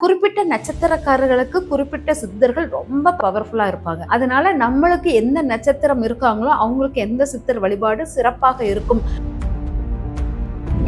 குறிப்பிட்ட நட்சத்திரக்காரர்களுக்கு குறிப்பிட்ட சித்தர்கள் ரொம்ப பவர்ஃபுல்லா இருப்பாங்க. அதனால நம்மளுக்கு எந்த நட்சத்திரம் இருக்காங்களோ அவங்களுக்கு எந்த சித்தர் வழிபாடு சிறப்பாக இருக்கும்.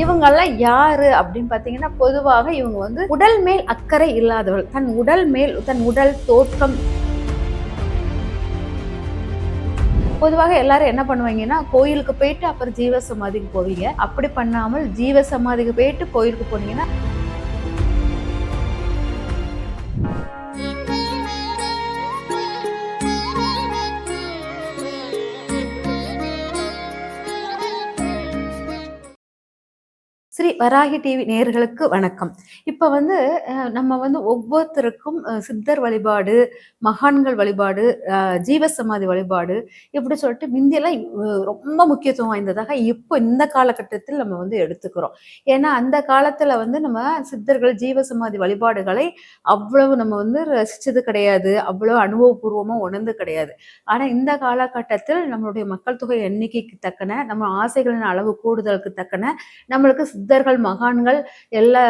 இவங்கெல்லாம் யாரு அப்படின்னு பாத்தீங்கன்னா, பொதுவாக இவங்க வந்து உடல் மேல் அக்கறை இல்லாதவர்கள். தன் உடல் தோற்றம். பொதுவாக எல்லாரும் என்ன பண்ணுவாங்கன்னா, கோயிலுக்கு போயிட்டு அப்புறம் ஜீவ சமாதிக்கு போவீங்க. அப்படி பண்ணாமல் ஜீவ சமாதிக்கு போயிட்டு கோயிலுக்கு போனீங்கன்னா ஸ்ரீ வராகி டிவி நேயர்களுக்கு வணக்கம். இப்ப வந்து நம்ம வந்து ஒவ்வொருத்தருக்கும் சித்தர் வழிபாடு, மகான்கள் வழிபாடு, ஜீவசமாதி வழிபாடு இப்படி சொல்லிட்டு முந்தியெல்லாம் ரொம்ப முக்கியத்துவம் வாய்ந்ததாக இப்போ இந்த காலகட்டத்தில் நம்ம வந்து எடுத்துக்கிறோம். ஏன்னா அந்த காலத்துல வந்து நம்ம சித்தர்கள் ஜீவசமாதி வழிபாடுகளை அவ்வளவு நம்ம வந்து ரசிச்சது கிடையாது. அவ்வளவு அனுபவபூர்வமா உணர்ந்து கிடையாது. ஆனா இந்த காலகட்டத்தில் நம்மளுடைய மக்கள் தொகை எண்ணிக்கைக்கு தக்கன, நம்ம ஆசைகளின் அளவு கூடுதலுக்கு தக்கன நம்மளுக்கு சித்தர்கள், மகான்கள் எல்லா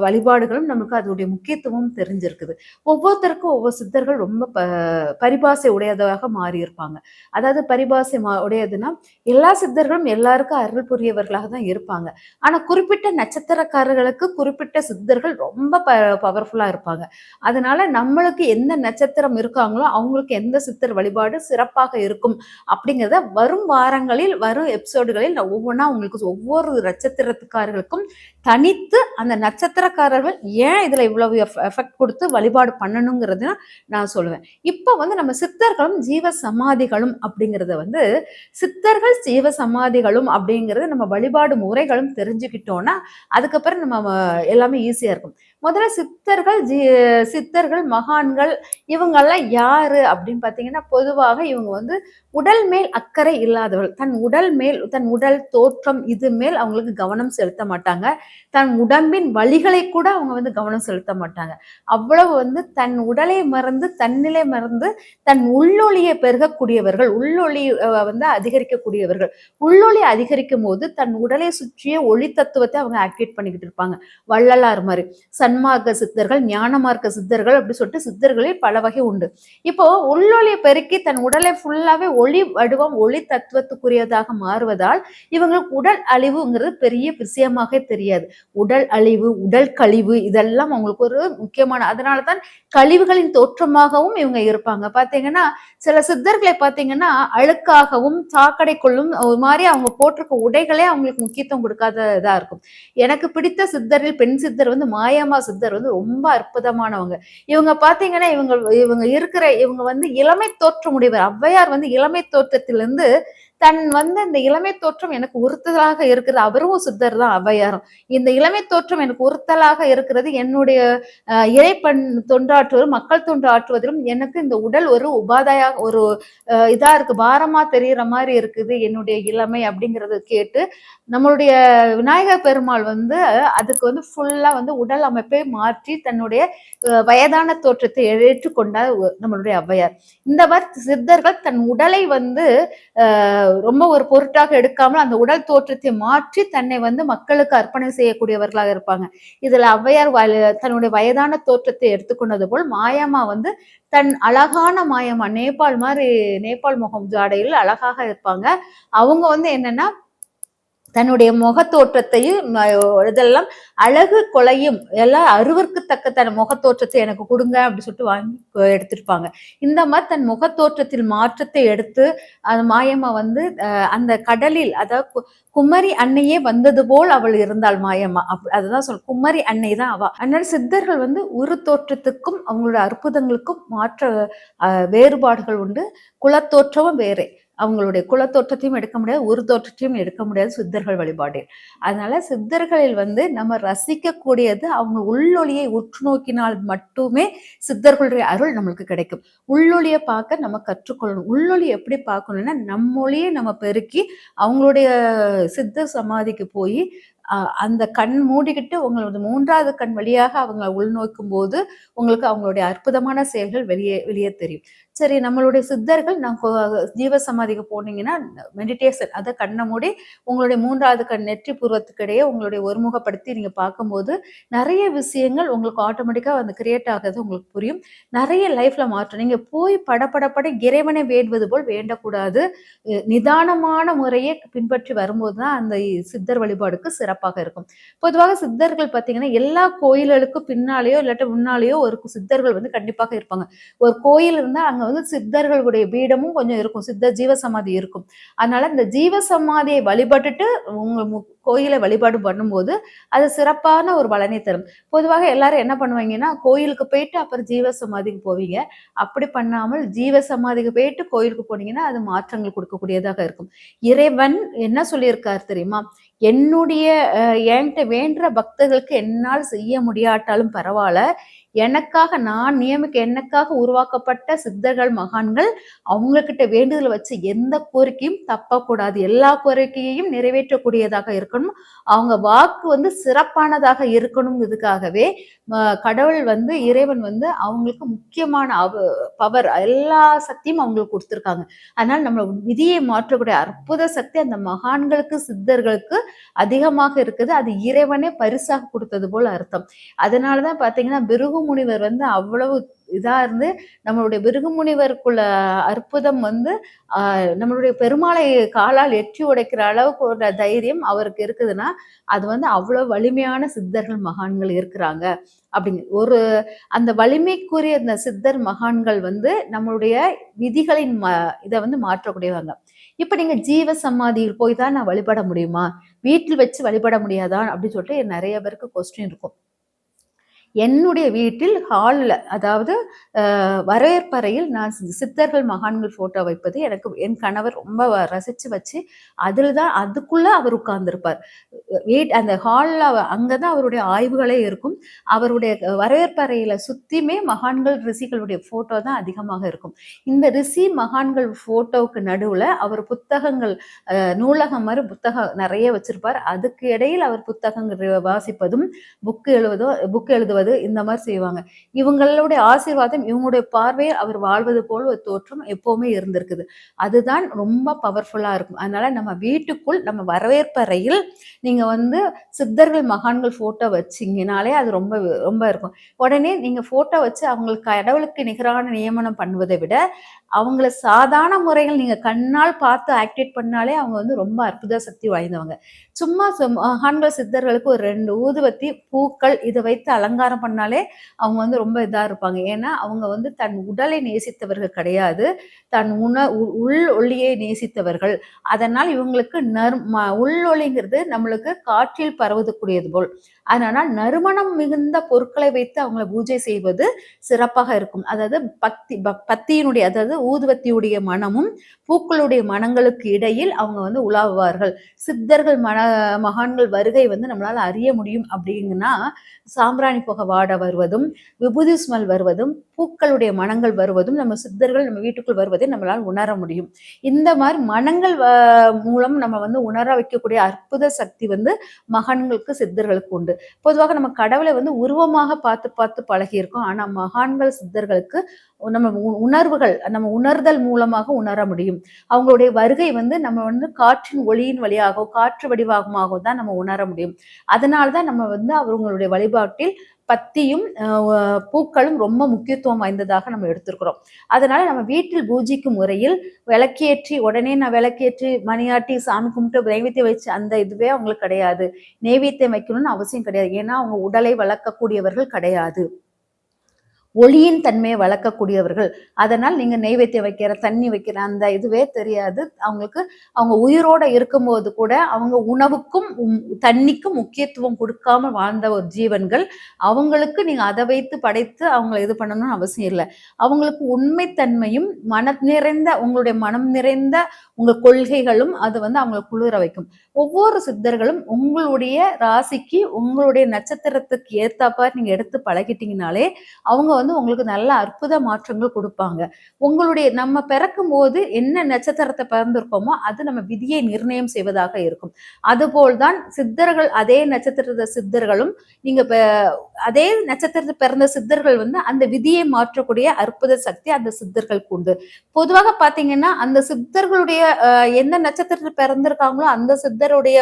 வழிபாடுகளும் நமக்கு அதோடைய முக்கியத்துவம் தெரிஞ்சிருக்குது. ஒவ்வொருத்தருக்கும் ஒவ்வொரு சித்தர்கள் ரொம்ப பரிபாசை உடையதாக மாறி இருப்பாங்க. அதாவது பரிபாசை உடையதுன்னா எல்லா சித்தர்களும் எல்லாருக்கும் அருள் புரியவர்களாக தான் இருப்பாங்க. ஆனா குறிப்பிட்ட நட்சத்திரக்காரர்களுக்கு குறிப்பிட்ட சித்தர்கள் ரொம்ப பவர்ஃபுல்லா இருப்பாங்க. அதனால நம்மளுக்கு எந்த நட்சத்திரம் இருக்காங்களோ அவங்களுக்கு எந்த சித்தர் வழிபாடு சிறப்பாக இருக்கும் அப்படிங்கிறத வரும் வாரங்களில் வரும் எபிசோடுகளில் நான் ஒவ்வொன்றா உங்களுக்கு ஒவ்வொரு நட்சத்திரத்துக்காரர்களுக்கும் தனித்து அந்த நட்சத்திரக்காரர்கள் ஏன் இதுல இவ்வளவு எஃபெக்ட் கொடுத்து வழிபாடு பண்ணணுங்கிறது நான் சொல்லுவேன். இப்ப வந்து நம்ம சித்தர்களும் ஜீவ சமாதிகளும் அப்படிங்கிறத வந்து சித்தர்கள் ஜீவ சமாதிகளும் அப்படிங்கிறது நம்ம வழிபாடு முறைகளும் தெரிஞ்சுக்கிட்டோம்னா அதுக்கப்புறம் நம்ம எல்லாமே ஈஸியா இருக்கும். முதல்ல சித்தர்கள் மகான்கள் இவங்கெல்லாம் யாரு அப்படின்னு பாத்தீங்கன்னா, பொதுவாக இவங்க வந்து உடல் மேல் அக்கறை இல்லாதவர்கள். தன் உடல் தோற்றம் இது மேல் அவங்களுக்கு கவனம் செலுத்த மாட்டாங்க. தன் உடம்பின் வலிகளை கூட அவங்க வந்து கவனம் செலுத்த மாட்டாங்க. அவ்வளவு வந்து தன் உடலை மறந்து, தன்னிலை மறந்து, தன் உள்ளொளியை பெருகக்கூடியவர்கள், உள்ளொளி வந்து அதிகரிக்கக்கூடியவர்கள். உள்ளொளி அதிகரிக்கும் போது தன் உடலை சுற்றிய ஒளி தத்துவத்தை அவங்க ஆக்டிவேட் பண்ணிக்கிட்டு இருப்பாங்க. வள்ளலார் மாதிரி சன்மார்க்க சித்தர்கள், ஞான மார்க்க சித்தர்கள் அப்படி சொல்லிட்டு சித்தர்களில் பல வகை உண்டு. இப்போ உள்ளொளியை பெருக்கி தன் உடலை ஃபுல்லாவே ஒளி வடிவம், ஒளி தத்துவத்துக்குரியதாக மாறுவதால் இவங்களுக்கு உடல் அழிவுங்கிறது பெரிய விஷயமாக தெரியாது. உடல் அழிவு, உடல் கழிவு இதெல்லாம் அவங்களுக்கு ஒரு முக்கியமான, அதனாலதான் கழிவுகளின் தோற்றமாகவும் இவங்க இருப்பாங்க. பாத்தீங்கன்னா சில சித்தர்களை பாத்தீங்கன்னா அழுக்காகவும் சாக்கடைக்குள்ளும் ஒரு மாதிரி அவங்க போட்டிருக்க உடைகளே அவங்களுக்கு முக்கியத்துவம் கொடுக்காத இதா இருக்கும். எனக்கு பிடித்த சித்தரில் பெண் சித்தர் வந்து மாயம்மா சித்தர் வந்து ரொம்ப அற்புதமானவங்க. இவங்க பாத்தீங்கன்னா இவங்க வந்து இளமை தோற்றம் உடையவர். ஔவையார் வந்து இளமை தோற்றத்திலிருந்து தன் வந்து இந்த இளமை தோற்றம் எனக்கு உறுத்தலாக இருக்கிறது. அவரும் சித்தர் தான் ஔவையாரும். இந்த இளமை தோற்றம் எனக்கு உறுத்தலாக இருக்கிறது. என்னுடைய இறைப்பண் தொண்டாற்றுவதும் மக்கள் தொண்டு ஆற்றுவதிலும் எனக்கு இந்த உடல் ஒரு உபாதையாக ஒரு இதா இருக்கு, பாரமா தெரிகிற மாதிரி இருக்குது என்னுடைய இளமை அப்படிங்கறது கேட்டு நம்மளுடைய விநாயகர் பெருமாள் வந்து அதுக்கு வந்து ஃபுல்லா வந்து உடல் அமைப்பை மாற்றி தன்னுடைய வயதான தோற்றத்தை ஏற்றுக்கொண்டார் நம்மளுடைய ஔவையார். இந்த மாதிரி சித்தர்கள் தன் உடலை வந்து ரொம்ப ஒரு பொருட்டாக எடுக்காமல் அந்த உடல் தோற்றத்தை மாற்றி தன்னை வந்து மக்களுக்கு அர்ப்பணம் செய்யக்கூடியவர்களாக இருப்பாங்க. இதுல ஔவையார் தன்னுடைய வயதான தோற்றத்தை எடுத்துக்கொண்டது போல் மாயம்மா வந்து தன் அழகான மாயம்மா நேபாள் முகம் ஜாடையில் அழகாக இருப்பாங்க. அவங்க வந்து என்னன்னா தன்னுடைய முகத்தோற்றத்தையும் இதெல்லாம் அழகு கொலையும் எல்லாம் அருவருக்கத்தக்க தன் முகத்தோற்றத்தை எனக்கு கொடுங்க அப்படின்னு சொல்லிட்டு வாங்கி எடுத்திருப்பாங்க. இந்த மாதிரி தன் முகத்தோற்றத்தில் மாற்றத்தை எடுத்து அந்த மாயம்மா வந்து அந்த கடலில், அதாவது குமரி அன்னையே வந்தது போல் அவள் இருந்தாள் மாயம்மா. அதுதான் குமரி அன்னை தான் அவ. அதனால சித்தர்கள் வந்து ஒரு தோற்றத்துக்கும் அவங்களோட அற்புதங்களுக்கும் வேறுபாடுகள் உண்டு. குலத்தோற்றமும் வேறே. அவங்களுடைய குலத்தோற்றத்தையும் எடுக்க முடியாது, ஒரு தோற்றத்தையும் எடுக்க முடியாது சித்தர்கள் வழிபாடு. அதனால சித்தர்களில் வந்து நம்ம ரசிக்கக்கூடியது அவங்க உள்ளொளியை உற்று நோக்கினால் மட்டுமே சித்தர்களுடைய அருள் நம்மளுக்கு கிடைக்கும். உள்ளொளியை பார்க்க நம்ம கற்றுக்கொள்ளணும். உள்ளொளி எப்படி பார்க்கணும்னா நம்மொழியை நம்ம பெருக்கி அவங்களுடைய சித்த சமாதிக்கு போய் அந்த கண் மூடிக்கிட்டு உங்களோட மூன்றாவது கண் வழியாக அவங்க உள்நோக்கும் போது உங்களுக்கு அவங்களுடைய அற்புதமான செயல்கள் வெளியே தெரியும். சரி நம்மளுடைய சித்தர்கள் ஜீவசமாதிக்கு போனீங்கன்னா மெடிடேஷன் அதை கண்ணை மூடி உங்களுடைய 3வது கண் நெற்றி பூர்வத்துக்கிடையே உங்களுடைய ஒருமுகப்படுத்தி நீங்க பார்க்கும்போது நிறைய விஷயங்கள் உங்களுக்கு ஆட்டோமேட்டிக்கா வந்து கிரியேட் ஆகுது உங்களுக்கு புரியும். நிறைய லைஃப்ல மாற்றம். நீங்க போய் படபடப்பட இறைவனை வேண்டுவது போல் வேண்டக்கூடாது. நிதானமான முறையை பின்பற்றி வரும்போது தான் அந்த சித்தர் வழிபாடுக்கு சிறப்பாக இருக்கும். பொதுவாக சித்தர்கள் பார்த்தீங்கன்னா எல்லா கோயில்களுக்கும் பின்னாலேயோ இல்லாட்டி முன்னாலேயோ ஒரு சித்தர்கள் வந்து கண்டிப்பாக இருப்பாங்க. ஒரு கோயில் இருந்தா அங்க வந்து சித்தர்களுடைய பீடமும் கொஞ்சம் இருக்கும். சித்தர் ஜீவசமாதி இருக்கும். அதனால இந்த ஜீவசமாதியை வழிபட்டுட்டு உங்க கோயிலை வழிபாடு பண்ணும்போது அது சிறப்பான ஒரு பலனை தரும். பொதுவாக எல்லாரும் என்ன பண்ணுவாங்கன்னா கோயிலுக்கு போயிட்டு அப்புறம் ஜீவசமாதிக்கு போவீங்க. அப்படி பண்ணாமல் ஜீவசமாதிக்கு போயிட்டு கோயிலுக்கு போனீங்கன்னா அது மாற்றங்கள் கொடுக்கக்கூடியதாக இருக்கும். இறைவன் என்ன சொல்லியிருக்காரு தெரியுமா? என்னுடைய என்கிட்ட வேண்டுற பக்தர்களுக்கு என்னால் செய்ய முடியாட்டாலும் பரவாயில்ல, எனக்காக நான் எனக்காக உருவாக்கப்பட்ட சித்தர்கள் மகான்கள் அவங்கக்கிட்ட வேண்டுதல் வச்சு எந்த கோரிக்கையும் தப்பக்கூடாது, எல்லா கோரிக்கையையும் நிறைவேற்றக்கூடியதாக இருக்கணும், அவங்க வாக்கு வந்து சிறப்பானதாக இருக்கணுங்கிறதுக்காகவே கடவுள் வந்து இறைவன் வந்து அவங்களுக்கு முக்கியமான பவர் எல்லா சக்தியும் அவங்களுக்கு கொடுத்துருக்காங்க. அதனால நம்ம விதியை மாற்றக்கூடிய அற்புத சக்தி அந்த மகான்களுக்கு சித்தர்களுக்கு அதிகமாக இருக்குது. அது இறைவனே பரிசாக கொடுத்தது போல அர்த்தம். அதனாலதான் பாத்தீங்கன்னா பிருகு முனிவர் வந்து அவ்வளவு இதா இருந்து நம்மளுடைய பிருகு முனிவருக்குள்ள அற்புதம் வந்து நம்மளுடைய பெருமாளை காலால் எட்டி உடைக்கிற அளவுக்கு ஒரு தைரியம் அவருக்கு இருக்குதுன்னா அது வந்து அவ்வளவு வலிமையான சித்தர்கள் மகான்கள் இருக்கிறாங்க அப்படிங்க. அந்த வலிமைக்குரிய அந்த சித்தர் மகான்கள் வந்து நம்மளுடைய விதிகளின் இதை வந்து மாற்றக்கூடியவங்க. இப்ப நீங்க ஜீவ சமாதியில் போய் தான் நான் வழிபட முடியுமா, வீட்டில் வச்சு வழிபட முடியாதா அப்படின்னு சொல்லிட்டு நிறைய பேருக்கு கொஸ்டின் இருக்கும். என்னுடைய வீட்டில் ஹாலில், அதாவது வரவேற்பறையில் நான் சித்தர்கள் மகான்கள் போட்டோ வைப்பது எனக்கு என் கணவர் ரொம்ப ரசித்து வச்சு அதில் தான் அதுக்குள்ளே அவர் உட்கார்ந்துருப்பார். அந்த ஹாலில் அங்கே தான் அவருடைய ஆய்வுகளே இருக்கும். அவருடைய வரவேற்பறையில் சுற்றியுமே மகான்கள் ரிஷிகளுடைய ஃபோட்டோ தான் அதிகமாக இருக்கும். இந்த ரிஷி மகான்கள் ஃபோட்டோவுக்கு நடுவில் அவர் புத்தகங்கள், நூலகம் மாதிரி புத்தகம் நிறைய வச்சிருப்பார். அதுக்கு இடையில் அவர் புத்தகங்கள் வாசிப்பதும் புக்கு எழுதுவதும் இந்த மாதிரி செய்வாங்க. இவங்களுடைய ஆசீர்வாதம், இவங்களுடைய பார்வையை அவர் வாழ்வது போல் ஒரு தோற்றம் எப்பவுமே இருந்திருக்குது. அதுதான் ரொம்ப பவர்ஃபுல்லா இருக்கும். அதனால நம்ம வீட்டுக்குள் நம்ம வரவேற்பறையில் நீங்க வந்து சித்தர்கள் மகான்கள் போட்டோ வச்சிங்கனாலே அது ரொம்ப ரொம்ப இருக்கும். உடனே நீங்க போட்டோ வச்சு அவங்களுக்கு கடவுளுக்கு நிகரான நியமனம் பண்ணுவதை விட அவங்கள சாதாரண முறைகள் நீங்க கண்ணால் பார்த்து ஆக்டிவேட் பண்ணாலே அவங்க வந்து ரொம்ப அற்புத சக்தி வாய்ந்தவங்க. சும்மா மகான்கள் சித்தர்களுக்கு ஒரு 2 ஊதுவத்தி பூக்கள் இதை வைத்து அலங்காரம் பண்ணாலே அவங்க வந்து ரொம்ப இதா இருப்பாங்க. ஏன்னா அவங்க வந்து தன் உடலை நேசித்தவர்கள் கிடையாது, தன் உள் ஒளியை நேசித்தவர்கள். அதனால் இவங்களுக்கு உள் ஒளிங்கிறது நம்மளுக்கு காற்றில் பரவக்கூடியது போல். அதனால் நறுமணம் மிகுந்த பொருட்களை வைத்து அவங்கள பூஜை செய்வது சிறப்பாக இருக்கும். அதாவது பத்தியினுடைய, அதாவது ஊதுவத்தியுடைய மனமும் பூக்களுடைய மனங்களுக்கு இடையில் அவங்க வந்து உலாவுவார்கள். சித்தர்கள் மகான்கள் வருகை வந்து நம்மளால அறிய முடியும் அப்படிங்கன்னா சாம்பிராணி புகை வாட வருவதும், விபூதி ஸ்மெல் வருவதும், பூக்களுடைய மனங்கள் வருவதும், நம்ம சித்தர்கள் நம்ம வீட்டுக்குள் வருவதை நம்மளால் உணர முடியும். இந்த மாதிரி மனங்கள் மூலம் நம்ம வந்து உணர வைக்கக்கூடிய அற்புத சக்தி வந்து மகான்களுக்கு சித்தர்களுக்கு உண்டு. பொதுவாக நம்ம கடவுளை வந்து உருவமாக பார்த்து பார்த்து பழகியிருக்கோம். ஆனா மகான்கள் சித்தர்களுக்கு நம்ம உணர்வுகள், நம்ம உணர்தல் மூலமாக உணர முடியும். அவங்களுடைய வருகை வந்து நம்ம வந்து காற்றின் ஒளியின் வழியாகவோ காற்று வடிவாகவோ தான் நம்ம உணர முடியும். அதனால்தான் நம்ம வந்து அவங்களுடைய வழிபாட்டில் பத்தியும் பூக்களும் ரொம்ப முக்கியத்துவம் வாய்ந்ததாக நம்ம எடுத்திருக்கிறோம். அதனால நம்ம வீட்டில் பூஜிக்கும் முறையில் விளக்கேற்றி உடனே நான் விளக்கேற்றி மணியாட்டி சாமி கும்பிட்டு நைவேத்தியம் வச்சு அந்த இதுவே அவங்களுக்கு கிடையாது. நைவேத்தியம் வைக்கணும்னு அவசியம் கிடையாது. ஏன்னா அவங்க உடலை வளர்க்கக்கூடியவர்கள் கிடையாது, ஒளியின் தன்மையை வளர்க்கக்கூடியவர்கள். அதனால் நீங்க நெய்வேத்தியம் வைக்கிற, தண்ணி வைக்கிற அந்த இதுவே தெரியாது அவங்களுக்கு. அவங்க உயிரோட இருக்கும்போது கூட அவங்க உணவுக்கும் தண்ணிக்கும் முக்கியத்துவம் கொடுக்காம வாழ்ந்த ஒரு ஜீவன்கள். அவங்களுக்கு நீங்க அதை வைத்து படைத்து அவங்களை இது பண்ணணும்னு அவசியம் இல்லை. அவங்களுக்கு உண்மைத்தன்மையும் உங்களுடைய மனம் நிறைந்த உங்க கொள்கைகளும் அது வந்து அவங்களை குளிர வைக்கும். ஒவ்வொரு சித்தர்களும் உங்களுடைய ராசிக்கு உங்களுடைய நட்சத்திரத்துக்கு ஏத்தாப்பா நீங்க எடுத்து பழகிட்டீங்கனாலே அவங்க வந்து உங்களுக்கு நல்ல அற்புத மாற்றங்கள் குடுப்பாங்க. நம்ம பிறக்கும்போது என்ன நட்சத்திரத்த பிறந்திருக்கோமோ, அது நம்ம விதியை நிர்ணயம் செய்வதாக இருக்கும். அதுபோல் தான் சித்தர்கள் அதே நட்சத்திரத்த சித்தர்களும், நீங்க அதே நட்சத்திரத்துல பிறந்த சித்தர்கள் வந்து அந்த விதியை மாற்றக்கூடிய அற்புத சக்தி அந்த சித்தர்களுக்கு உண்டு. பொதுவாக பாத்தீங்கன்னா, அந்த சித்தர்களுடைய எந்த நட்சத்திரத்துல பிறந்திருக்காங்களோ, அந்த சித்தருடைய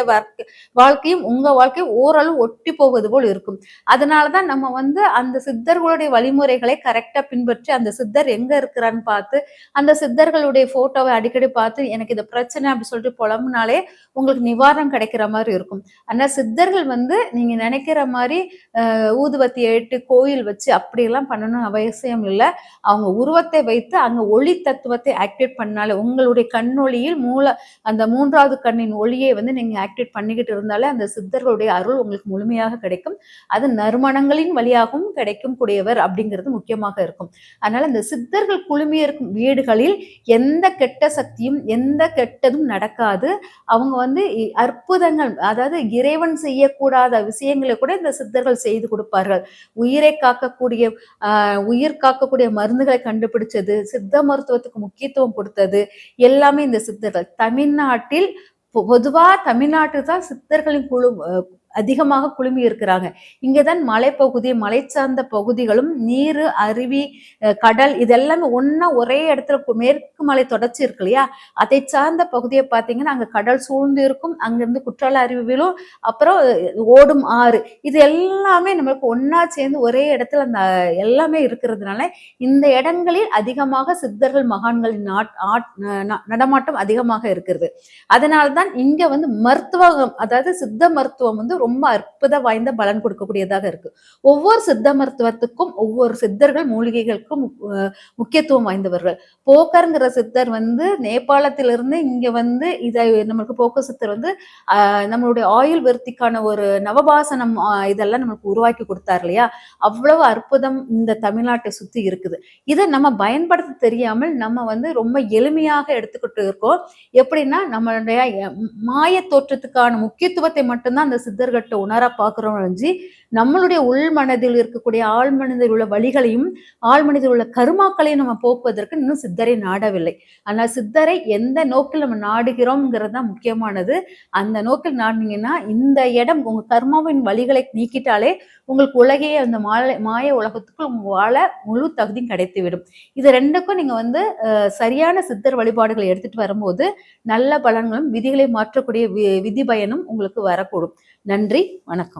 வாழ்க்கையும் உங்க வாழ்க்கையும் ஓரளவு ஒட்டி போவது போல் இருக்கும். அதனாலதான் நம்ம வந்து அந்த சித்தர்களுடைய வழிமுறைகளை கரெக்டா பின்பற்றி அந்த சித்தர் எங்க இருக்கிறான்னு பார்த்து அந்த சித்தர்களுடைய போட்டோவை அடிக்கடி பார்த்து எனக்கு இந்த பிரச்சனை அப்படி சொல்லிட்டு புலம்புனாலே உங்களுக்கு நிவாரணம் கிடைக்கிற மாதிரி இருக்கும். ஆனா சித்தர்கள் வந்து நீங்க நினைக்கிற மாதிரி ஊதுவத்தி ஏட்டு கோயில் வச்சு அப்படியெல்லாம் பண்ணணும் அவசியம் இல்லை. அவங்க உருவத்தை வைத்து அங்க ஒளி தத்துவத்தை ஆக்டிவேட் பண்ணாலே உங்களுடைய கண்ணொளியில் அந்த 3வது கண்ணின் ஒளியை வந்து நீங்க ஆக்டிவேட் பண்ணிக்கிட்டு இருந்தாலே அந்த சித்தர்களுடைய அருள் உங்களுக்கு முழுமையாக கிடைக்கும். அது நறுமணங்களின் வழியாகவும் கிடைக்கும் கூடியவர் அப்படிங்கிறது முக்கியமாக இருக்கும். அதனால இந்த சித்தர்கள் குழுமி இருக்கும் வீடுகளில் எந்த கெட்ட சக்தியும் எந்த கெட்டதும் நடக்காது. அவங்க வந்து அற்புதங்கள், அதாவது இறைவன் செய்யக்கூடாத விஷயங்களை கூட இந்த சித்தர்கள் செய்து கொடுப்பார்கள். உயிர் காக்கக்கூடிய மருந்துகளை கண்டுபிடிச்சது, சித்த மருத்துவத்துக்கு முக்கியத்துவம் கொடுத்தது எல்லாமே இந்த சித்தர்கள். பொதுவா தமிழ்நாட்டுக்கு தான் சித்தர்களின் குழு அதிகமாக குழுமி இருக்கிறாங்க. இங்கதான் மலைப்பகுதி, மலை சார்ந்த பகுதிகளும் நீர், அருவி, கடல் இதெல்லாமே ஒன்னா ஒரே இடத்துல மேற்கு மலை தொடர்ச்சி இருக்கு இல்லையா, அதை சார்ந்த பகுதியை பார்த்தீங்கன்னா அங்க கடல் சூழ்ந்து இருக்கும். அங்கிருந்து குற்றால அருவி விழும், அப்புறம் ஓடும் ஆறு, இது எல்லாமே நம்மளுக்கு ஒன்னா சேர்ந்து ஒரே இடத்துல அந்த எல்லாமே இருக்கிறதுனால இந்த இடங்களில் அதிகமாக சித்தர்கள் மகான்களின் நடமாட்டம் அதிகமாக இருக்கிறது. அதனால்தான் இங்க வந்து மருத்துவம், அதாவது சித்த மருத்துவம் வந்து ரொம்ப அற்புத வாய்ந்த பலன் கொடுக்கக்கூடியதாக இருக்கு. ஒவ்வொரு சித்த மருத்துவத்துக்கும் ஒவ்வொரு சித்தர்கள் மூலிகைகளுக்கும் முக்கியத்துவம் வாய்ந்தவர்கள். போக்கர்ங்கிற சித்தர் வந்து நேபாளத்திலிருந்து இங்க வந்து இதை நம்மளுக்கு போக்க சித்தர் வந்து நம்மளுடைய ஆயுள் விருத்திக்கான ஒரு நவபாசனம் இதெல்லாம் நம்மளுக்கு உருவாக்கி கொடுத்தாரு இல்லையா, அவ்வளவு அற்புதம் இந்த தமிழ்நாட்டை சுத்தி இருக்குது. இதை நம்ம பயன்படுத்த தெரியாமல் நம்ம வந்து ரொம்ப எளிமையாக எடுத்துக்கிட்டு இருக்கோம். எப்படின்னா நம்மளுடைய மாய தோற்றத்துக்கான முக்கியத்துவத்தை மட்டும்தான் அந்த சித்தர்கிட்ட உணர பார்க்கிறோம். நம்மளுடைய உள் மனதில் இருக்கக்கூடிய ஆழ் மனதில் உள்ள வழிகளையும் ஆழ் மனதில் உள்ள கருமாக்களையும் நம்ம போக்குவதற்கு இன்னும் சித்தரை நாடவில்லை. ஆனால் சித்தரை எந்த நோக்கில் நம்ம நாடுகிறோம்ங்கிறது தான் முக்கியமானது. அந்த நோக்கில் நாடினீங்கன்னா இந்த இடம் உங்க கர்மாவின் வழிகளை நீக்கிட்டாலே உங்களுக்கு உலகையே அந்த மாய உலகத்துக்குள் வாழ முழு தகுதியும் கிடைத்துவிடும். இது ரெண்டுக்கும் நீங்க வந்து சரியான சித்தர் வழிபாடுகளை எடுத்துட்டு வரும்போது நல்ல பலன்களும் விதிகளை மாற்றக்கூடிய விதி பயனும் உங்களுக்கு வரக்கூடும். நன்றி, வணக்கம்.